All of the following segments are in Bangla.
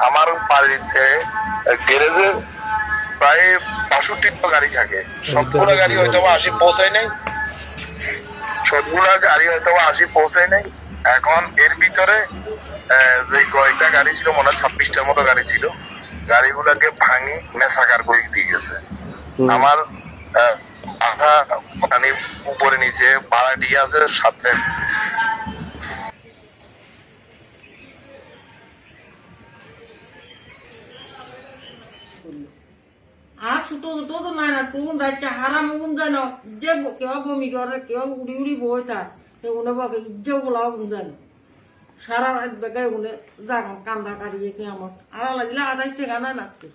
আমার বাড়িতে গ্যারেজে প্রায় ৬৫টা গাড়ি থাকে, সবগুলো গাড়ি হয়তো ৮০ পৌঁছায় নাই, সবগুলা গাড়ি হয়তো ৮০ পৌঁছায় নাই। এখন এর ভিতরে যে কয়েকটা গাড়ি ছিল, মনে হয় ২৬টার মতো গাড়ি ছিল, গাড়িগুলাকে ভাঙি মেসাকার করে দিয়ে গেছে। আমার মানে উপরে নিচে ভাড়াটি আছে সাথে। আর ছোটো ছোটো তো নাই না, কোন রাজ্যে হারাম গুম যায় না, যে কেউ বমি করে, কেউ উড়ি উড়ি বই তার উনি বকে যে বলাও গুম যায় না। সারা রাত বেগায় উনি জাগাম কান্দা কাটিয়ে কে আমার আড়ালা দিলে ২৮ টাকা না নাচতে।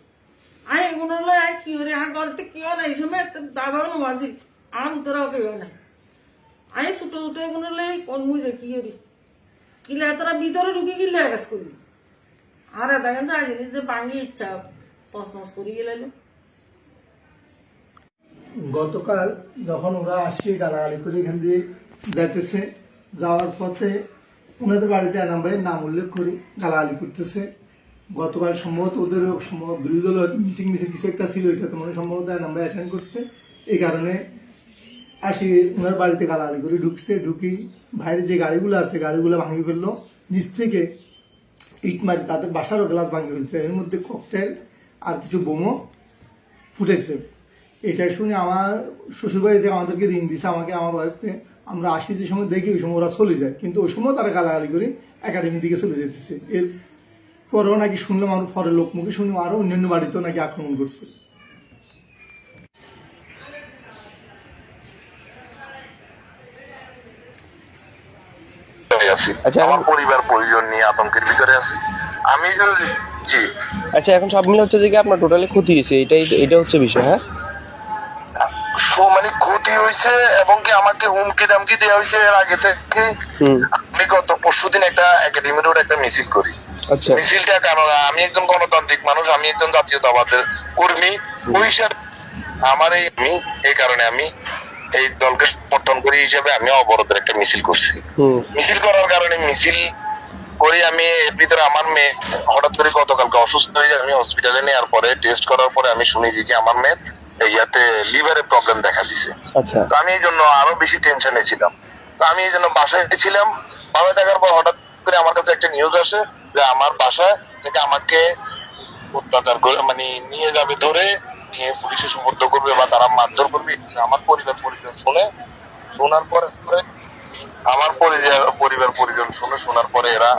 আর এগুলো কি করে আর ঘরতে কেউ নাই, এই সময় দাদাও নমাছিল আর উত্তরাও কেউ নাই। আমি ছোটো ছোটো এগুলো কোন মুজে কি করি কিলে তারা ভিতরে ঢুকে গিলে কাজ করবি। আর দেখেন যাই জিনিস যে ভাঙি ইচ্ছা তসনস করি গেলে। গতকাল যখন ওরা আসছে গালাগালি করে এখান দিয়ে যাইতেছে, যাওয়ার পথে ওনাদের বাড়িতে এনাম ভাইয়ের নাম উল্লেখ করে গালাগালি করতেছে। গতকাল সম্ভবত ওদের সম্ভবত বিরোধী দল মিটিং মিছিল কিছু একটা ছিল, এটাতে মনে সম্ভবত এনাম ভাই অ্যাটেন্ড করছে। এই কারণে আসি ওনার বাড়িতে গালাগালি করে ঢুকছে। ঢুকি বাইরে যে গাড়িগুলো আছে গাড়িগুলো ভাঙি ফেললো, নিচ থেকে ইট মারি তাদের বাসারও গ্লাস ভাঙি ফেলছে। এর মধ্যে ককটেল আর কিছু বোমও ফুটেছে। এটা শুনে আমার শ্বশুরবাড়িতে আমাদেরকে রিং দিছে, আমাকে আমার ওয়াইফকে। আমরা আসি যে সময় দেখি ওই সময় ওরা চলে যায়, কিন্তু ওই সময় তারা গালাগালি করে একাডেমি দিকে চলে যেতেছে। এর পরেও নাকি শুনলাম আমার পরের লোক মুখে শুনে আরো অন্যান্য বাড়িতেও নাকি আক্রমণ করছে। আচ্ছা, আমার পরিবার পরিজন নিয়ে আতঙ্কের ভিতরে আছি আমি। জি আচ্ছা, এখন সব মিলে হচ্ছে যে কি আপনার টোটালি ক্ষতি হয়েছে, এটা হচ্ছে বিষয়। হ্যাঁ, মানে ক্ষতি হয়েছে এবং কি আমাকে হুমকি দামকি দেওয়া হয়েছে এর আগে থেকে। আমি গত পরশুদিন একটা একাডেমি রোড একটা মিছিল করি। আচ্ছা, মিছিলটা কারণ আমি একজন গণতান্ত্রিক মানুষ, আমি একজন জাতীয়তাবাদের কর্মী, ওই হিসাবে আমার এই কারণে আমি এই দলকে সমর্থন করি হিসেবে আমি অবরোধের একটা মিছিল করছি। মিছিল করার কারণে মিছিল করি আমি, এর ভিতরে আমার মেয়ে হঠাৎ করে গতকালকে অসুস্থ হয়ে যায়। আমি হসপিটালে নেওয়ার পরে টেস্ট করার পরে আমি শুনি যে আমার মেয়ে ইয়াতে লিভারে প্রবলেম দেখা দিছে। আচ্ছা, তো আমি এই জন্য আরো বেশি টেনশনে ছিলাম। তো আমি এই জন্য বাসায় ছিলাম। বাসায় থাকার পর হঠাৎ করে আমার কাছে একটা নিউজ আসে যে আমার বাসায় থেকে আমাকে অত্যাচার করে মানে নিয়ে যাবে, ধরে নিয়ে পুলিশে সুপর্দ করবে বা তারা মারধর করবে। আমার পরিবার পরিজন শোনার পরে আমার পরিবার পরিজন শোনার পরে এরা